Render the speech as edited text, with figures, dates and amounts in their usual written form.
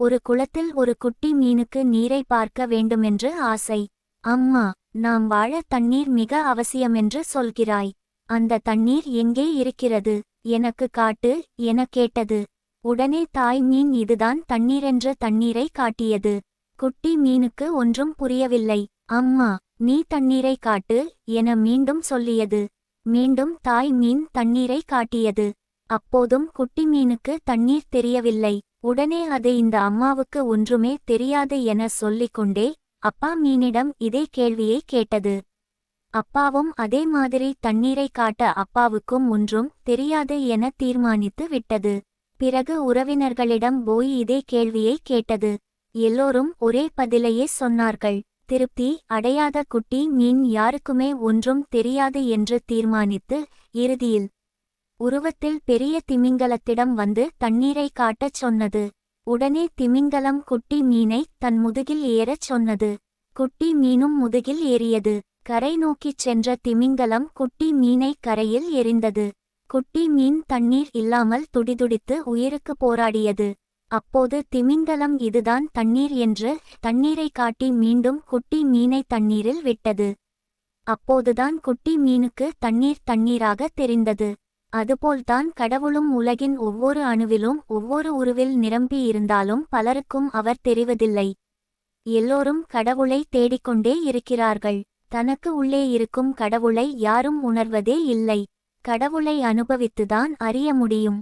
ஒரு குளத்தில் ஒரு குட்டி மீனுக்கு நீரை பார்க்க வேண்டுமென்று ஆசை. அம்மா, நாம் வாழ தண்ணீர் மிக அவசியமென்று சொல்கிறாய். அந்த தண்ணீர் எங்கே இருக்கிறது? எனக்கு காட்டு எனக் கேட்டது. உடனே தாய் மீன் இதுதான் தண்ணீரென்று தண்ணீரை காட்டியது. குட்டி மீனுக்கு ஒன்றும் புரியவில்லை. அம்மா, நீ தண்ணீரை காட்டு என மீண்டும் சொல்லியது. மீண்டும் தாய் மீன் தண்ணீரை காட்டியது. அப்போதும் குட்டி மீனுக்கு தண்ணீர் தெரியவில்லை. உடனே அது இந்த அம்மாவுக்கு ஒன்றுமே தெரியாது என சொல்லிக்கொண்டே அப்பா மீனிடம் இதே கேள்வியை கேட்டது. அப்பாவும் அதே மாதிரி தண்ணீரை காட்ட அப்பாவுக்கும் ஒன்றும் தெரியாது என தீர்மானித்து விட்டது. பிறகு உறவினர்களிடம் போய் இதே கேள்வியை கேட்டது. எல்லோரும் ஒரே பதிலையே சொன்னார்கள். திருப்தி அடையாத குட்டி மீன் யாருக்குமே ஒன்றும் தெரியாது என்று தீர்மானித்து இறுதியில் உருவத்தில் பெரிய திமிங்கலத்திடம் வந்து தண்ணீரை காட்டச் சொன்னது. உடனே திமிங்கலம் குட்டி மீனை தன் முதுகில் ஏறச் சொன்னது. குட்டி மீனும் முதுகில் ஏறியது. கரை நோக்கிச் சென்ற திமிங்கலம் குட்டி மீனை கரையில் எறிந்தது. குட்டி மீன் தண்ணீர் இல்லாமல் துடிதுடித்து உயிருக்கு போராடியது. அப்போது திமிங்கலம் இதுதான் தண்ணீர் என்று தண்ணீரை காட்டி மீண்டும் குட்டி மீனை தண்ணீரில் விட்டது. அப்போதுதான் குட்டி மீனுக்கு தண்ணீர் தண்ணீராக தெரிந்தது. அதுபோல்தான் கடவுளும் உலகின் ஒவ்வொரு அணுவிலும் ஒவ்வொரு உருவில் நிரம்பி இருந்தாலும் பலருக்கும் அவர் தெரிவதில்லை. எல்லோரும் கடவுளை தேடிக்கொண்டே இருக்கிறார்கள். தனக்கு உள்ளே இருக்கும் கடவுளை யாரும் உணர்வதே இல்லை. கடவுளை அனுபவித்துதான் அறிய முடியும்.